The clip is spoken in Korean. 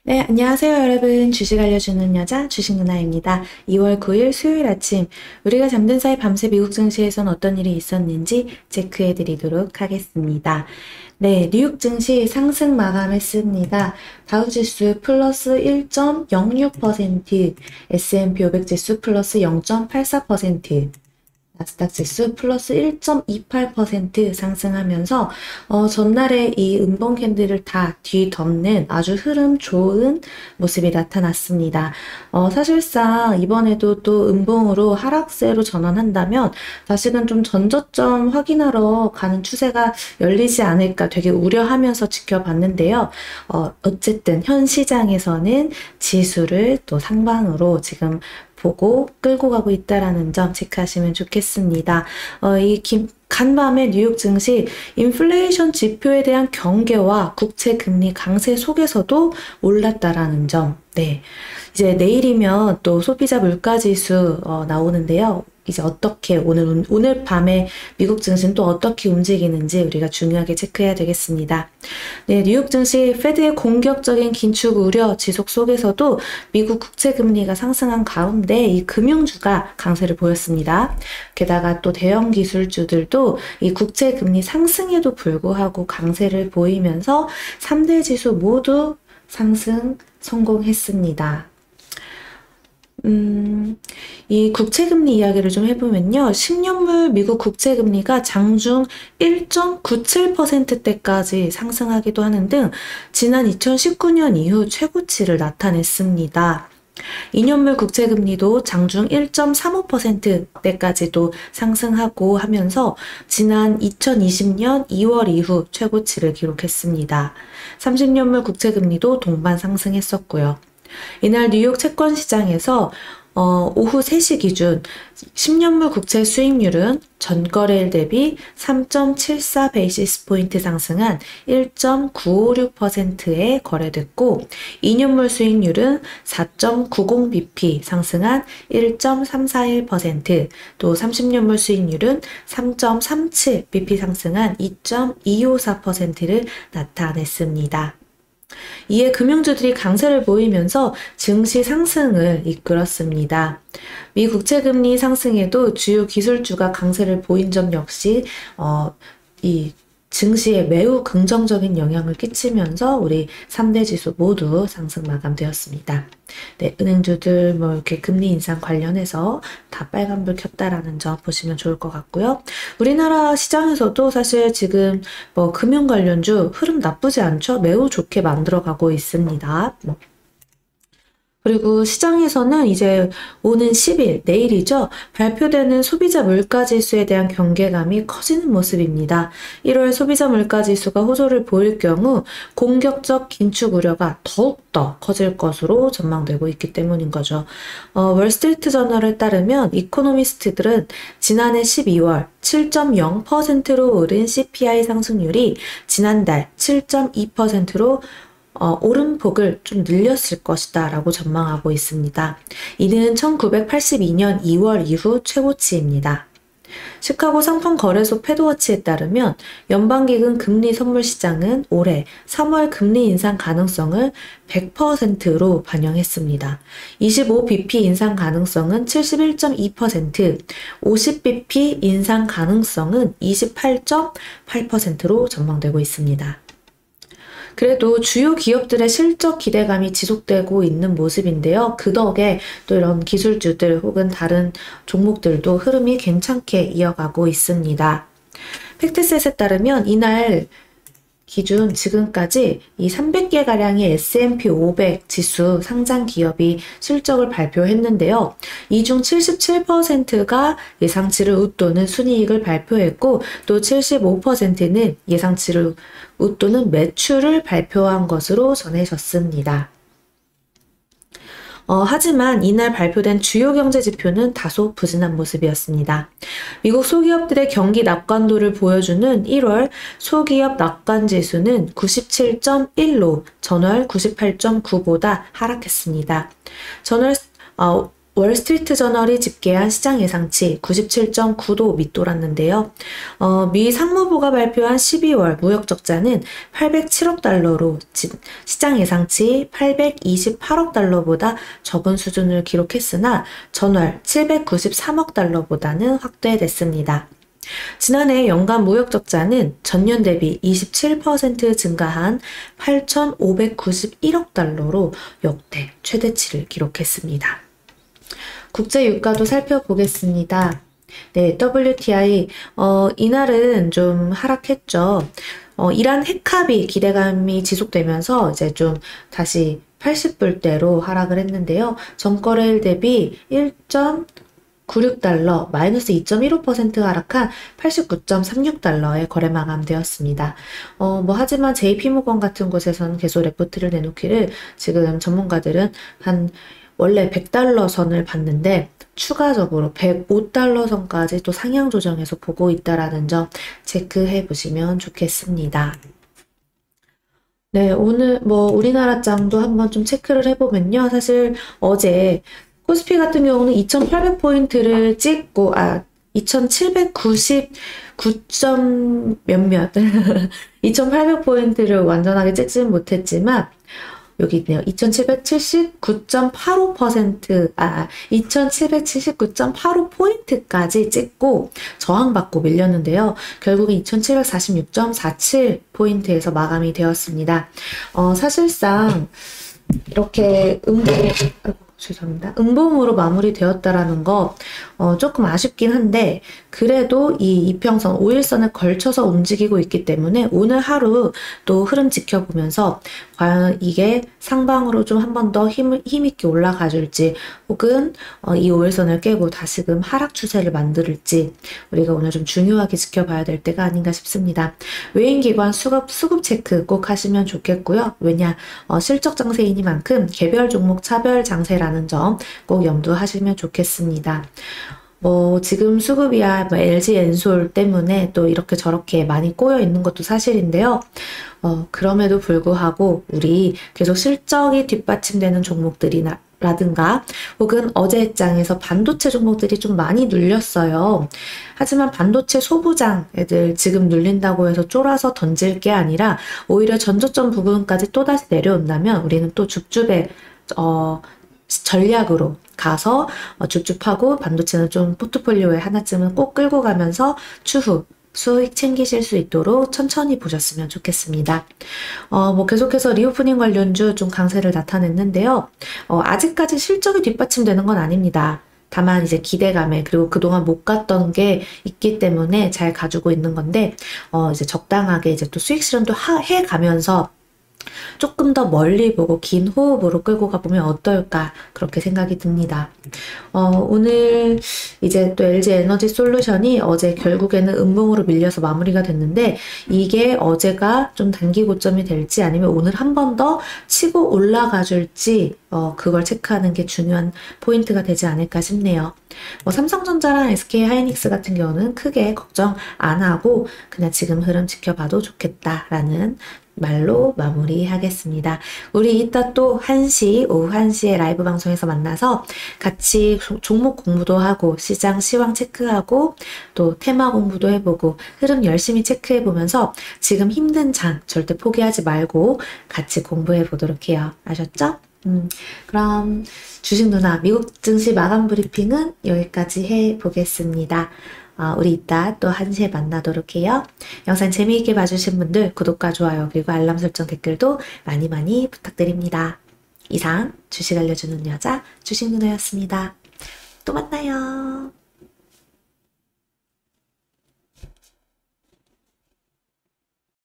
네, 안녕하세요, 여러분. 주식 알려주는 여자 주식 누나입니다. 2월 9일 수요일 아침, 우리가 잠든 사이 밤새 미국 증시에선 어떤 일이 있었는지 체크해 드리도록 하겠습니다. 네, 뉴욕 증시 상승 마감했습니다. 다우지수 플러스 1.06%, S&P 500 지수 플러스 0.84%, 나스닥 지수 플러스 1.28% 상승하면서 전날에 이 음봉 캔들을 다 뒤덮는 아주 흐름 좋은 모습이 나타났습니다. 사실상 이번에도 또 음봉으로 하락세로 전환한다면 다시금 좀 전저점 확인하러 가는 추세가 열리지 않을까 되게 우려하면서 지켜봤는데요. 어쨌든 현 시장에서는 지수를 또 상방으로 지금 보고 끌고 가고 있다라는 점 체크하시면 좋겠습니다. 간밤에 뉴욕 증시 인플레이션 지표에 대한 경계와 국채 금리 강세 속에서도 올랐다라는 점. 네. 이제 내일이면 또 소비자 물가지수 나오는데요. 이제 어떻게 오늘 밤에 미국 증시는 또 어떻게 움직이는지 우리가 중요하게 체크해야 되겠습니다. 네, 뉴욕 증시 페드의 공격적인 긴축 우려 지속 속에서도 미국 국채 금리가 상승한 가운데 이 금융주가 강세를 보였습니다. 게다가 또 대형 기술주들도 이 국채 금리 상승에도 불구하고 강세를 보이면서 3대 지수 모두 상승 성공했습니다. 이 국채금리 이야기를 좀 해보면요. 10년물 미국 국채금리가 장중 1.97%대까지 상승하기도 하는 등 지난 2019년 이후 최고치를 나타냈습니다. 2년물 국채금리도 장중 1.35%대까지도 상승하고 하면서 지난 2020년 2월 이후 최고치를 기록했습니다. 30년물 국채금리도 동반 상승했었고요. 이날 뉴욕 채권 시장에서 오후 3시 기준 10년물 국채 수익률은 전거래일 대비 3.74 베이시스 포인트 상승한 1.956%에 거래됐고 2년물 수익률은 4.90bp 상승한 1.341%, 또 30년물 수익률은 3.37bp 상승한 2.254%를 나타냈습니다. 이에 금융주들이 강세를 보이면서 증시 상승을 이끌었습니다. 미 국채금리 상승에도 주요 기술주가 강세를 보인 점 역시 이 증시에 매우 긍정적인 영향을 끼치면서 우리 3대 지수 모두 상승 마감되었습니다. 네, 은행주들 뭐 이렇게 금리 인상 관련해서 다 빨간불 켰다라는 점 보시면 좋을 것 같고요. 우리나라 시장에서도 사실 지금 뭐 금융 관련주 흐름 나쁘지 않죠? 매우 좋게 만들어가고 있습니다. 그리고 시장에서는 이제 오는 10일, 내일이죠. 발표되는 소비자 물가지수에 대한 경계감이 커지는 모습입니다. 1월 소비자 물가지수가 호조를 보일 경우 공격적 긴축 우려가 더욱더 커질 것으로 전망되고 있기 때문인 거죠. 월스트리트 저널에 따르면 이코노미스트들은 지난해 12월 7.0%로 오른 CPI 상승률이 지난달 7.2%로 오름폭을 좀 늘렸을 것이다 라고 전망하고 있습니다. 이는 1982년 2월 이후 최고치입니다. 시카고 상품거래소 패드워치에 따르면 연방기금 금리 선물 시장은 올해 3월 금리 인상 가능성을 100%로 반영했습니다. 25bp 인상 가능성은 71.2%, 50bp 인상 가능성은 28.8%로 전망되고 있습니다. 그래도 주요 기업들의 실적 기대감이 지속되고 있는 모습인데요. 그 덕에 또 이런 기술주들 혹은 다른 종목들도 흐름이 괜찮게 이어가고 있습니다. 팩트셋에 따르면 이날 기준 지금까지 이 300개가량의 S&P 500 지수 상장 기업이 실적을 발표했는데요. 이 중 77%가 예상치를 웃도는 순이익을 발표했고 또 75%는 예상치를 웃도는 매출을 발표한 것으로 전해졌습니다. 하지만 이날 발표된 주요 경제 지표는 다소 부진한 모습이었습니다. 미국 소기업들의 경기 낙관도를 보여주는 1월 소기업 낙관 지수는 97.1로 전월 98.9보다 하락했습니다. 전월 월스트리트 저널이 집계한 시장 예상치 97.9도 밑돌았는데요. 미 상무부가 발표한 12월 무역 적자는 807억 달러로 시장 예상치 828억 달러보다 적은 수준을 기록했으나 전월 793억 달러보다는 확대됐습니다. 지난해 연간 무역 적자는 전년 대비 27% 증가한 8,591억 달러로 역대 최대치를 기록했습니다. 국제 유가도 살펴보겠습니다. 네, WTI, 이날은 좀 하락했죠. 이란 핵합의 기대감이 지속되면서 이제 좀 다시 80불대로 하락을 했는데요. 전거래일 대비 1.96달러, 마이너스 2.15% 하락한 89.36달러에 거래 마감되었습니다. 하지만 JP모건 같은 곳에서는 계속 레포트를 내놓기를 지금 전문가들은 원래 100달러 선을 봤는데 추가적으로 105달러 선까지 또 상향 조정해서 보고 있다라는 점 체크해 보시면 좋겠습니다. 네, 오늘 우리나라 장도 한번 좀 체크를 해보면요. 사실 어제 코스피 같은 경우는 2800포인트를 찍고 2799점 몇몇 2800포인트를 완전하게 찍지는 못했지만 여기 있네요. 2779.85%, 2779.85포인트까지 찍고 저항받고 밀렸는데요. 결국은 2746.47포인트에서 마감이 되었습니다. 사실상 이렇게 죄송합니다. 음봉으로 마무리되었다라는 거 조금 아쉽긴 한데 그래도 이 이평선 5일선을 걸쳐서 움직이고 있기 때문에 오늘 하루 또 흐름 지켜보면서 과연 이게 상방으로 좀 한 번 더 힘있게 올라가 줄지 혹은 이 5일선을 깨고 다시금 하락 추세를 만들지 우리가 오늘 좀 중요하게 지켜봐야 될 때가 아닌가 싶습니다. 외인기관 수급 체크 꼭 하시면 좋겠고요. 왜냐 실적 장세이니만큼 개별 종목 차별 장세라는 점 꼭 염두하시면 좋겠습니다. 지금 수급이야 LG 엔솔 때문에 또 이렇게 저렇게 많이 꼬여 있는 것도 사실인데요. 그럼에도 불구하고 우리 계속 실적이 뒷받침되는 종목들이라든가 혹은 어제 장에서 반도체 종목들이 좀 많이 눌렸어요. 하지만 반도체 소부장 애들 지금 눌린다고 해서 쫄아서 던질 게 아니라 오히려 전저점 부분까지 또다시 내려온다면 우리는 또 줍줍의 전략으로 가서 줍줍하고 반도체는 좀 포트폴리오에 하나쯤은 꼭 끌고 가면서 추후 수익 챙기실 수 있도록 천천히 보셨으면 좋겠습니다. 계속해서 리오프닝 관련주 좀 강세를 나타냈는데요. 아직까지 실적이 뒷받침되는 건 아닙니다. 다만 이제 기대감에 그리고 그동안 못 갔던 게 있기 때문에 잘 가지고 있는 건데 이제 적당하게 이제 또 수익 실현도 해가면서 조금 더 멀리 보고 긴 호흡으로 끌고 가보면 어떨까 그렇게 생각이 듭니다. 오늘 이제 또 LG 에너지 솔루션이 어제 결국에는 음봉으로 밀려서 마무리가 됐는데 이게 어제가 좀 단기 고점이 될지 아니면 오늘 한 번 더 치고 올라가 줄지 그걸 체크하는 게 중요한 포인트가 되지 않을까 싶네요. 삼성전자랑 SK하이닉스 같은 경우는 크게 걱정 안 하고 그냥 지금 흐름 지켜봐도 좋겠다라는 말로 마무리하겠습니다. 우리 이따 또 오후 1시에 라이브 방송에서 만나서 같이 종목 공부도 하고 시장 시황 체크하고 또 테마 공부도 해보고 흐름 열심히 체크해보면서 지금 힘든 장 절대 포기하지 말고 같이 공부해 보도록 해요. 아셨죠? 그럼 주식 누나 미국 증시 마감 브리핑은 여기까지 해보겠습니다. 우리 이따 또 1시에 만나도록 해요. 영상 재미있게 봐주신 분들 구독과 좋아요 그리고 알람 설정 댓글도 많이 많이 부탁드립니다. 이상 주식 알려주는 여자 주식 누나였습니다. 또 만나요.